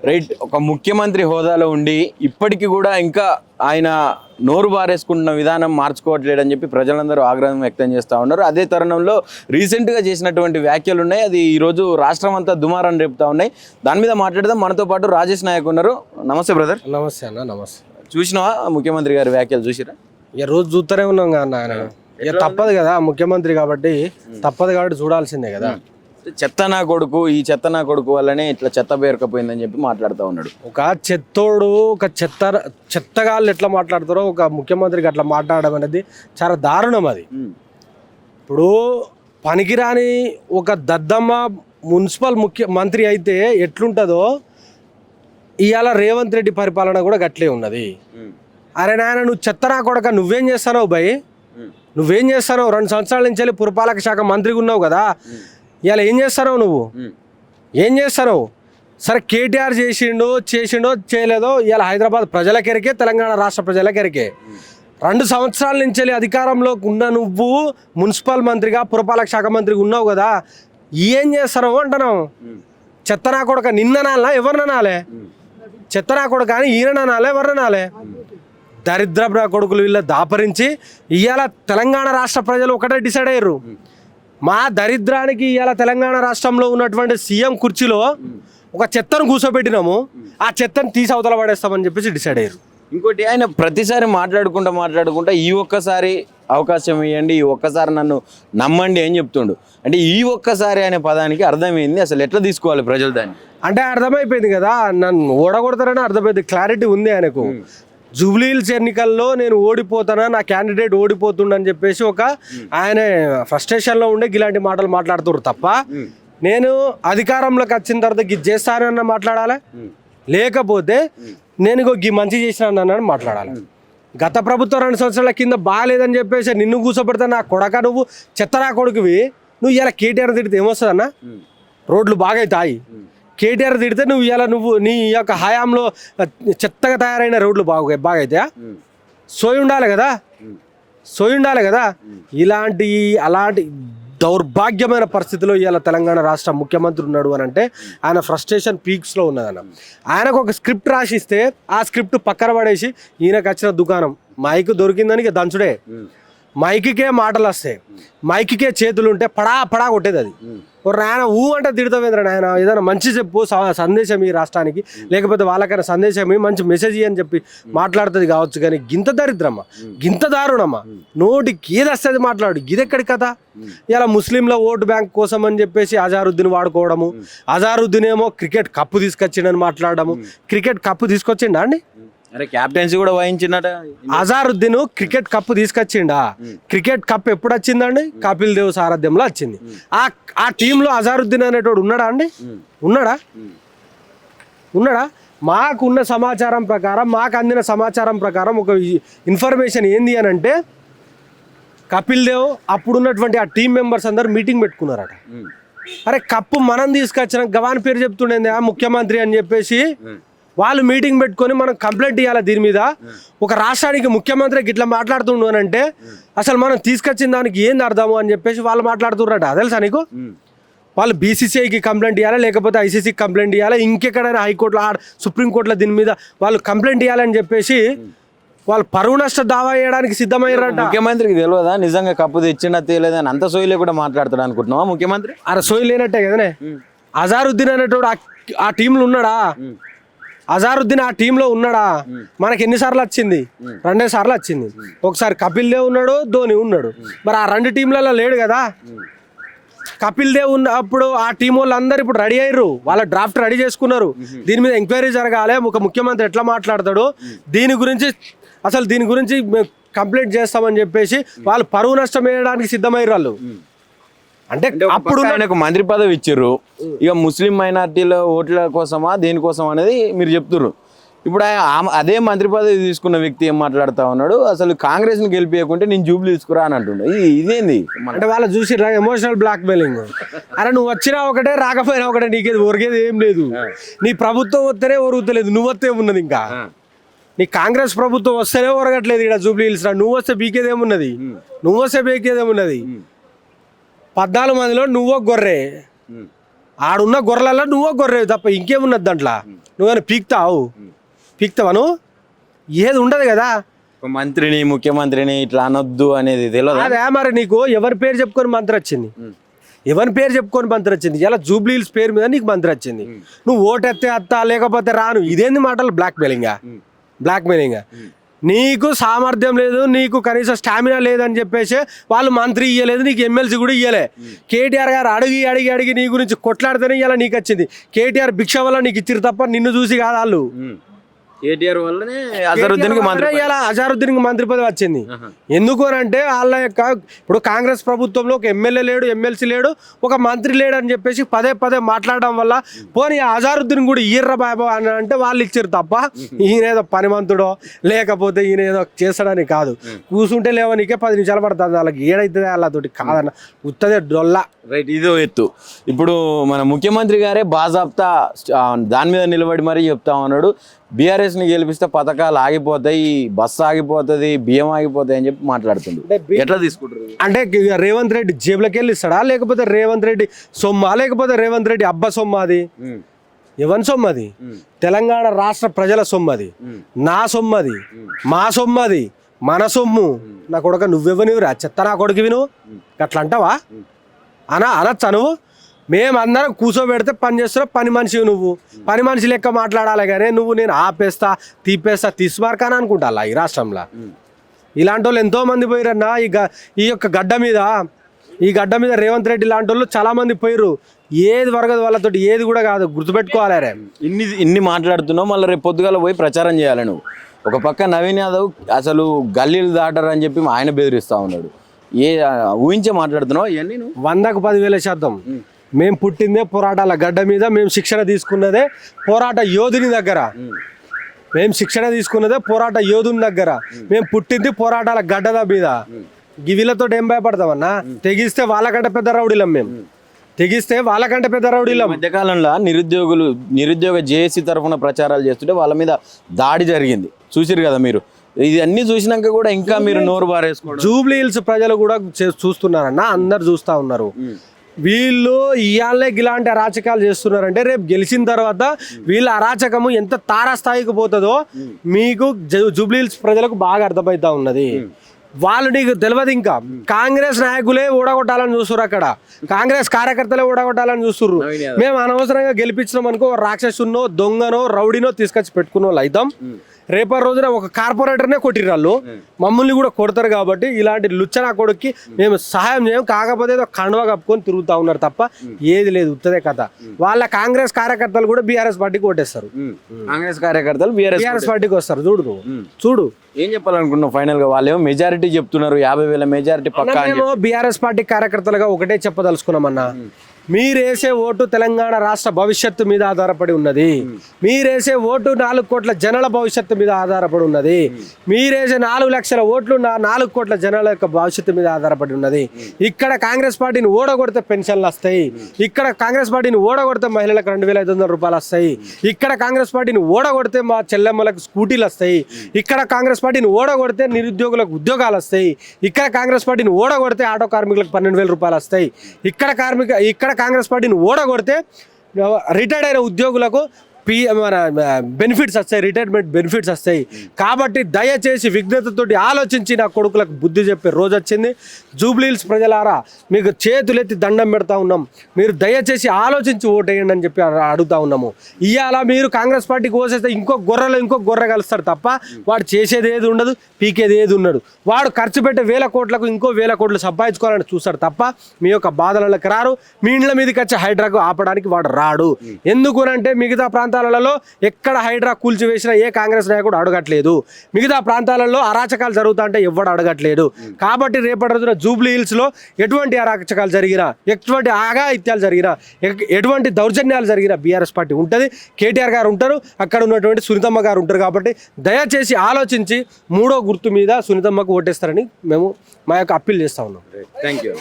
Right, ఒక ముఖ్యమంత్రి హోదాలో ఉండి ఇప్పటికీ కూడా ఇంకా ఆయన నోరు బారేసుకుంటున్న విధానం మార్చుకోవట్లేడని చెప్పి ప్రజలందరూ ఆగ్రహం వ్యక్తం చేస్తూ ఉన్నారు. అదే తరుణంలో రీసెంట్గా చేసినటువంటి వ్యాఖ్యలు ఉన్నాయి, అది ఈరోజు రాష్ట్రం అంతా దుమారాన్ని రేపుతా ఉన్నాయి. దాని మీద మాట్లాడదాం. మనతో పాటు రాజేష్ నాయక్ ఉన్నారు. నమస్తే బ్రదర్. నమస్తే అన్న. నమస్తే. చూసినావా ముఖ్యమంత్రి గారి వ్యాఖ్యలు? చూసిరా? ఇక రోజు చూస్తూనే ఉన్నాం కదా ఆయన. ఇక తప్పదు కదా, ముఖ్యమంత్రి కాబట్టి తప్పదు కాబట్టి చూడాల్సిందే కదా. చెత్త నా కొడుకు, ఈ చెత్త నా కొడుకు వల్లనే ఇట్లా చెత్త పేరుకపోయిందని చెప్పి మాట్లాడుతూ ఉన్నాడు. ఒక చెత్తోడు, ఒక చెత్తగాళ్ళు ఎట్లా మాట్లాడతారో ఒక ముఖ్యమంత్రికి అట్లా మాట్లాడడం అనేది చాలా దారుణం. అది ఇప్పుడు పనికిరాని ఒక దద్దమ్మ మున్సిపల్ ముఖ్యమంత్రి అయితే ఎట్లుంటుందో ఇవాళ రేవంత్ రెడ్డి పరిపాలన కూడా గట్లే ఉన్నది. అరే నాయన, నువ్వు చెత్త నా కొడక, నువ్వేం చేస్తావు భయ్? నువ్వేం చేస్తావు? 2 సంవత్సరాల నుంచి వెళ్ళి పురపాలక శాఖ మంత్రిగా ఉన్నావు కదా, ఇవాళ ఏం చేస్తావు? నువ్వు ఏం చేస్తావు? సరే, కేటీఆర్ చేసిండో చేయలేదో ఇవాళ హైదరాబాద్ ప్రజలకెరికే, తెలంగాణ రాష్ట్ర ప్రజలకెరికే. 2 సంవత్సరాల నుంచి వెళ్ళి అధికారంలో ఉన్న నువ్వు మున్సిపల్ మంత్రిగా, పురపాలక శాఖ మంత్రిగా ఉన్నావు కదా, ఏం చేస్తావు అంటున్నావు? చెత్తనా కొడక నిన్ననాలా ఎవరిననాలే? చెత్తనా కొడక అని ఈయననాలే ఎవరిననాలే? దరిద్ర కొడుకులు వీళ్ళ దాపరించి ఇవాళ తెలంగాణ రాష్ట్ర ప్రజలు ఒకటే డిసైడ్ అయ్యారు, మా దరిద్రానికి ఇవాళ తెలంగాణ రాష్ట్రంలో ఉన్నటువంటి సీఎం కుర్చీలో ఒక చెత్తను కూర్చోబెట్టినాము, ఆ చెత్తను తీసి అవతల పడేస్తామని చెప్పేసి డిసైడ్ అయ్యారు. ఇంకోటి, ఆయన ప్రతిసారి మాట్లాడుకుంటా ఈ ఒక్కసారి అవకాశం ఇవ్వండి, ఈ ఒక్కసారి నన్ను నమ్మండి అని చెప్తుండు. అంటే ఈ ఒక్కసారి అనే పదానికి అర్థమైంది, అసలు ఎట్లా తీసుకోవాలి ప్రజలు దాన్ని? అంటే అర్థమైపోయింది కదా, నన్ను ఓడగొడతారని అర్థమైంది, క్లారిటీ ఉంది ఆయనకు. జూబ్లీ హిల్స్ ఎన్నికల్లో నేను ఓడిపోతానా, నా క్యాండిడేట్ ఓడిపోతుండని చెప్పేసి ఒక ఆయన ఫ్రస్ట్రేషన్లో ఉండే ఇలాంటి మాటలు మాట్లాడుతున్నారు తప్ప, నేను అధికారంలోకి వచ్చిన తర్వాత ఇది చేస్తానన్న మాట్లాడాలి, లేకపోతే నేను గీ మంచి చేసినానని మాట్లాడాలి. గత ప్రభుత్వం 2 సంవత్సరాల కింద బాగాలేదని చెప్పేసి నిన్ను కూర్చోబెడతా నా కొడక, నువ్వు చెత్తనా కొడుకువి, నువ్వు ఇలా కేటీఆర్ తిడితే ఏమొస్తుందన్న? రోడ్లు బాగైతాయి. కేటీఆర్ తిడితే నువ్వు ఇలా నీ యొక్క హయాంలో చెత్తగా తయారైన రోడ్లు బాగైతాయా? సోయి ఉండాలి కదా. అలాంటి దౌర్భాగ్యమైన పరిస్థితిలో ఇవాళ తెలంగాణ రాష్ట్ర ముఖ్యమంత్రి ఉన్నాడు అని అంటే ఆయన ఫ్రస్ట్రేషన్ పీక్స్లో ఉన్నదన్న. ఆయనకు ఒక స్క్రిప్ట్ రాసిస్తే ఆ స్క్రిప్ట్ పక్కన పడేసి ఈయనకు వచ్చిన దుకాణం మైక్ దొరికిందని దంచుడే. మైక్కే మాటలు వస్తాయి, మైక్కే చేతులు ఉంటే పడా కొట్టేది. అది నాయన అంటే తిడతావేంద్ర నాయన, ఏదైనా మంచి చెప్పు, సందేశం ఈ రాష్ట్రానికి, లేకపోతే వాళ్ళకైనా సందేశం మంచి మెసేజ్ అని చెప్పి మాట్లాడుతుంది కావచ్చు. కానీ గింత దరిద్రమ్మా, గింత దారుణమ్మా, నోటికి ఏది వస్తుంది మాట్లాడు. ఇదెక్కడి కథ? ఇలా ముస్లింల ఓటు బ్యాంక్ కోసం అని చెప్పేసి అజారుద్దీన్ వాడుకోవడము, అజారుద్దీన్ ఏమో క్రికెట్ కప్పు తీసుకొచ్చిండని మాట్లాడము. క్రికెట్ కప్పు తీసుకొచ్చిండా అండి? అరే, క్యాప్టెన్సీ కూడా వహించినట అజారుద్దీన్. క్రికెట్ కప్పు తీసుకొచ్చిండా? క్రికెట్ కప్ ఎప్పుడు వచ్చిందండి? కపిల్ దేవ్ సారథ్యంలో వచ్చింది. ఆ టీంలో అజారుద్దీన్ అనేటోడు ఉన్నాడా అండి? ఉన్నాడా? మాకున్న సమాచారం ప్రకారం, మాకు అందిన సమాచారం ప్రకారం ఒక ఇన్ఫర్మేషన్ ఏంది అని అంటే, కపిల్ దేవ్ అప్పుడున్నటువంటి ఆ టీం మెంబర్స్ అందరు మీటింగ్ పెట్టుకున్నారట. అరే, కప్పు మనం తీసుకొచ్చిన గవాన్ పేరు చెప్తుండేది ఆ ముఖ్యమంత్రి అని చెప్పేసి వాళ్ళు మీటింగ్ పెట్టుకొని మనం కంప్లైంట్ ఇవ్వాలి దీని మీద. ఒక రాష్ట్రానికి ముఖ్యమంత్రికి ఇట్లా మాట్లాడుతుండు అని అంటే అసలు మనం తీసుకొచ్చిన దానికి ఏంది అర్థము అని చెప్పేసి వాళ్ళు మాట్లాడుతున్నారట. తెలుసా నీకు? వాళ్ళు బీసీసీఐకి కంప్లైంట్ ఇవ్వాలి, లేకపోతే ఐసీసీకి కంప్లైంట్ ఇవ్వాలి, ఇంకెక్కడైనా హైకోర్టులో, సుప్రీంకోర్టులో దీని మీద వాళ్ళు కంప్లైంట్ ఇవ్వాలని చెప్పేసి వాళ్ళు పరువు నష్ట దావా చేయడానికి సిద్ధమయ్యారట. ముఖ్యమంత్రికి తెలియదా నిజంగా కప్పు తెచ్చినా తేలేదని? అంత సోయిలే కూడా మాట్లాడతాడు అనుకుంటున్నావా ముఖ్యమంత్రి? అరే, సోయి లేనట్టే కదనే. అజారుద్దీన్ అనేటోడు ఆ టీంలో ఉన్నాడా? అజారుద్దీన్ ఆ టీంలో ఉన్నాడా? మనకి ఎన్నిసార్లు వచ్చింది? 2 సార్లు వచ్చింది. ఒకసారి కపిల్ దేవ్ ఉన్నాడు, ధోని ఉన్నాడు. మరి ఆ 2 టీంలలో లేడు కదా. కపిల్ దేవ్ ఉన్నప్పుడు ఆ టీం వాళ్ళు అందరు ఇప్పుడు రెడీ అయ్యారు, వాళ్ళ డ్రాఫ్ట్ రెడీ చేసుకున్నారు. దీని మీద ఎంక్వైరీ జరగాలి, ఒక ముఖ్యమంత్రి ఎట్లా మాట్లాడతాడు, దీని గురించి కంప్లైంట్ చేస్తామని చెప్పేసి వాళ్ళు పరువు నష్టం వేయడానికి సిద్ధమయ్యారు వాళ్ళు. అంటే అప్పుడు ఆయనకు మంత్రి పదవి ఇచ్చారు, ఇక ముస్లిం మైనార్టీల ఓట్ల కోసమా దేనికోసం అనేది మీరు చెప్తున్నారు. ఇప్పుడు అదే మంత్రి పదవి తీసుకున్న వ్యక్తి ఏం మాట్లాడుతూ ఉన్నాడు, అసలు కాంగ్రెస్ని గెలిపియకుంటే నేను జూబ్లీ తీసుకురా అని అంటుండే. ఇదేంది అంటే వాళ్ళు చూసి ఎమోషనల్ బ్లాక్ మెయిలింగ్. అరే, నువ్వు వచ్చినా ఒకటే, రాకపోయినా ఒకటే, నీకేది ఒరిగేది ఏం లేదు. నీ ప్రభుత్వం వస్తేనే ఒరుగుతలేదు, నువ్వు వస్తే ఉన్నది. ఇంకా నీ కాంగ్రెస్ ప్రభుత్వం వస్తేనే ఒరగట్లేదు ఇక్కడ జూబ్లీ హిల్స్. నువ్వు వస్తే బీకేదేమున్నది? 14 మందిలో నువ్వో గొర్రె, ఆడున్న గొర్రెలలో నువ్వో గొర్రెవి తప్ప ఇంకేమున్నది దాంట్లో నువ్వేనా పీక్తావా నువ్వు ఏది ఉండదు కదా. ఒక మంత్రిని ముఖ్యమంత్రిని ఇట్లా అనొద్దు అనేది తెలియదు. అదే మరి నీకు ఎవరి పేరు చెప్పుకొని మంత్రి వచ్చింది, ఎవరి పేరు చెప్పుకొని మంత్రి వచ్చింది? ఇలా జూబ్లీ హిల్స్ పేరు మీద నీకు మంత్రి వచ్చింది. నువ్వు ఓటెత్తే అత్తా లేకపోతే రాను, ఇదేంది మాటలు? Blackmailing. నీకు సామర్థ్యం లేదు, నీకు కనీసం స్టామినా లేదని చెప్పేసి వాళ్ళు మంత్రి ఇయ్యలేదు, నీకు ఎమ్మెల్సీ కూడా ఇయ్యలే. కేటీఆర్ గారు అడిగి నీ గురించి కొట్లాడితేనే ఇలా నీకు వచ్చింది. కేటీఆర్ భిక్ష వల్ల నీకు ఇచ్చిరు తప్ప నిన్ను చూసి కాదు వాళ్ళు. కేటీఆర్ వల్లనే అజరుద్దీన్కి మంత్రి పదవి వచ్చింది. ఎందుకు అని అంటే వాళ్ళ యొక్క ఇప్పుడు కాంగ్రెస్ ప్రభుత్వంలో ఒక ఎమ్మెల్యే లేడు, ఎమ్మెల్సీ లేడు, ఒక మంత్రి లేడు అని చెప్పేసి పదే మాట్లాడడం వల్ల పోనీ అజరుద్దీన్ కూడా ఇయ్యర్ర బాబా అని అంటే వాళ్ళు ఇచ్చారు తప్ప ఈయనేదో పనిమంతుడో లేకపోతే ఈయన ఏదో చేస్తాడని కాదు. కూర్చుంటే లేవనికే 10 నిమిషాలు పడుతుంది, వాళ్ళకి ఏడైతుంది వాళ్ళతోటి కాదన్న ఉత్తదే డొల్లా. రైట్, ఇదో ఎత్తు. ఇప్పుడు మన ముఖ్యమంత్రి గారే బాజాప్తా దాని మీద నిలబడి మరీ చెప్తా ఉన్నాడు, బీఆర్ఎస్ని గెలిపిస్తే పథకాలు ఆగిపోతాయి, బస్సు ఆగిపోతుంది, బియ్యం ఆగిపోతాయి అని చెప్పి మాట్లాడుతుంది. ఎట్లా తీసుకుంటారు అంటే రేవంత్ రెడ్డి జేబులకి వెళ్ళి ఇస్తాడా, లేకపోతే రేవంత్ రెడ్డి సొమ్మా, లేకపోతే రేవంత్ రెడ్డి అబ్బా సొమ్మది? ఎవరి సొమ్మది? తెలంగాణ రాష్ట్ర ప్రజల సొమ్మది, నా సొమ్మది, మా సొమ్మది, మన సొమ్ము. నా కొడుక నువ్వెవనివిరా చెత్త నా కొడుకు విను అట్లా అంటావా? అనొచ్చా నువ్వు? మేమందరం కూర్చోబెడితే పని చేస్తున్నావు, పని మనిషి నువ్వు, పని మనిషి లెక్క మాట్లాడాలి కానీ నువ్వు నేను ఆపేస్తా తీపేస్తా తీసుమార్కాని అనుకుంటా ఈ రాష్ట్రంలో. ఇలాంటి వాళ్ళు ఎంతోమంది పోయిరన్నా ఈ యొక్క గడ్డ మీద రేవంత్ రెడ్డి లాంటి వాళ్ళు చాలామంది పోయిర్రు. ఏది వరగదు వాళ్ళతోటి, ఏది కూడా కాదు, గుర్తుపెట్టుకోవాలి. రే ఇన్ని మాట్లాడుతున్నావు, మళ్ళీ రేపు పొద్దుగాల పోయి ప్రచారం చేయాలి నువ్వు. ఒక పక్క నవీన్ యాదవ్ అసలు గల్లీలు దాటరు అని చెప్పి ఆయన బెదిరిస్తూ ఉన్నాడు. ఊహించే మాట్లాడుతున్నావు ఇవన్నీ నువ్వు? 100కు 10,000%. మేము పుట్టిందే పోరాటాల గడ్డ మీద, మేము శిక్షణ తీసుకున్నదే పోరాట యోధుని దగ్గర, మేము పుట్టింది పోరాటాల గడ్డ మీద. గివిలతో ఏం భయపడతామన్నా? తెగిస్తే వాళ్ళకంటే పెద్ద రౌడీలం మేము, మధ్యకాలంలో నిరుద్యోగ జేఏసీ తరఫున ప్రచారాలు చేస్తుంటే వాళ్ళ మీద దాడి జరిగింది, చూసిరు కదా మీరు. ఇది అన్ని చూసినాక కూడా ఇంకా మీరు నోరు బారేసుకోవడం. జూబ్లీ హిల్స్ ప్రజలు కూడా చూస్తున్నారన్నా, అందరు చూస్తూ ఉన్నారు. వీళ్ళు ఇవాళే ఇలాంటి అరాచకాలు చేస్తున్నారంటే రేపు గెలిచిన తర్వాత వీళ్ళ అరాచకము ఎంత తారాస్థాయికి పోతుందో మీకు జూబ్లీ హిల్స్ ప్రజలకు బాగా అర్థమవుతా ఉన్నది. వాళ్ళు నీకు తెలియదు. ఇంకా కాంగ్రెస్ నాయకులే ఓడగొట్టాలని చూస్తున్నారు, అక్కడ కాంగ్రెస్ కార్యకర్తలే ఓడగొట్టాలని చూస్తున్నారు. మేము అనవసరంగా గెలిపించినాం అనుకో, రాక్షసున్నో దొంగనో రౌడీనో తీసుకొచ్చి పెట్టుకున్న వాళ్ళు అవుతాం. రేపటి రోజున ఒక కార్పొరేటర్నే కొట్టిరు వాళ్ళు, మమ్మల్ని కూడా కొడతారు. కాబట్టి ఇలాంటి లుచ్చనా కొడుక్కి మేము సహాయం చేయం. కాకపోతే ఏదో కండువా కప్పుకొని తిరుగుతూ ఉన్నారు తప్ప ఏది లేదు, ఉత్తదే కథ. వాళ్ళ కాంగ్రెస్ కార్యకర్తలు కూడా బీఆర్ఎస్ పార్టీకి ఓటేస్తారు. కాంగ్రెస్ కార్యకర్తలు బీఆర్ఎస్ పార్టీకి వస్తారు. చూడు ఏం చెప్పాలనుకుంటున్నావు ఫైనల్ గా? వాళ్ళేమో మెజారిటీ చెప్తున్నారు, 50,000 మెజారిటీ పక్కా. మేము బీఆర్ఎస్ పార్టీ కార్యకర్తలుగా ఒకటే చెప్పదలుచుకున్నామన్నా, మీరేసే ఓటు తెలంగాణ రాష్ట్ర భవిష్యత్తు మీద ఆధారపడి ఉన్నది. మీరేసే ఓటు 4 కోట్ల జనాల భవిష్యత్తు మీద ఆధారపడి ఉన్నది. మీరేసే 4 లక్షల ఓట్లు 4 కోట్ల జనాల యొక్క భవిష్యత్తు మీద ఆధారపడి ఉన్నది. ఇక్కడ కాంగ్రెస్ పార్టీని ఓడగొడితే పెన్షన్లు వస్తాయి, ఇక్కడ కాంగ్రెస్ పార్టీని ఓడగొడితే మహిళలకు 2,500 రూపాయలు వస్తాయి, ఇక్కడ కాంగ్రెస్ పార్టీని ఓడగొడితే మా చెల్లెమ్మలకు స్కూటీలు వస్తాయి, ఇక్కడ కాంగ్రెస్ పార్టీని ఓడగొడితే నిరుద్యోగులకు ఉద్యోగాలు వస్తాయి, ఇక్కడ కాంగ్రెస్ పార్టీని ఓడగొడితే ఆటో కార్మికులకు 12,000 రూపాయలు వస్తాయి, ఇక్కడ కాంగ్రెస్ పార్టీని ఓడగొడితే రిటైర్డ్ అయిన ఉద్యోగులకు మన బెనిఫిట్స్ వస్తాయి, రిటైర్మెంట్ బెనిఫిట్స్ వస్తాయి. కాబట్టి దయచేసి విజ్ఞతతోటి ఆలోచించి నా కొడుకులకు బుద్ధి చెప్పే రోజు వచ్చింది. జూబ్లీ హిల్స్ ప్రజలారా, మీకు చేతులెత్తి దండం పెడతా ఉన్నాం, మీరు దయచేసి ఆలోచించి ఓటేయండి అని చెప్పి అడుగుతా ఉన్నాము. ఇవాళ మీరు కాంగ్రెస్ పార్టీకి ఓసేస్తే ఇంకో గొర్రె కలుస్తాడు తప్ప వాడు చేసేది ఏది ఉండదు, పీకేది ఏది ఉండడు. వాడు ఖర్చు పెట్టే 1,000 కోట్లకు ఇంకో 1,000 కోట్లు సంపాదించుకోవాలని చూస్తాడు తప్ప మీ యొక్క బాధలకు రారు. మీ ఇండ్ల మీదకి వచ్చే హైడ్రాకు ఆపడానికి వాడు రాడు. ఎందుకునంటే మిగతా ప్రాంతాలలో ఎక్కడ హైడ్రా కూల్చివేసినా ఏ కాంగ్రెస్ నాయకుడు అడగట్లేదు, మిగతా ప్రాంతాలలో అరాచకాలు జరుగుతుంటే ఎవడు అడగట్లేదు. కాబట్టి రేపటి రోజున జూబ్లీ హిల్స్లో ఎటువంటి అరాచకాలు జరిగినా, ఎటువంటి ఆఘాయిత్యాలు జరిగినా, ఎటువంటి దౌర్జన్యాలు జరిగినా బీఆర్ఎస్ పార్టీ ఉంటుంది, కేటీఆర్ గారు ఉంటారు, అక్కడ ఉన్నటువంటి సునీతమ్మ గారు ఉంటారు. కాబట్టి దయచేసి ఆలోచించి 3వ గుర్తు మీద సునీతమ్మకు ఓటేస్తారని మేము మా యొక్క అప్పీల్ చేస్తా ఉన్నాం. Thank you.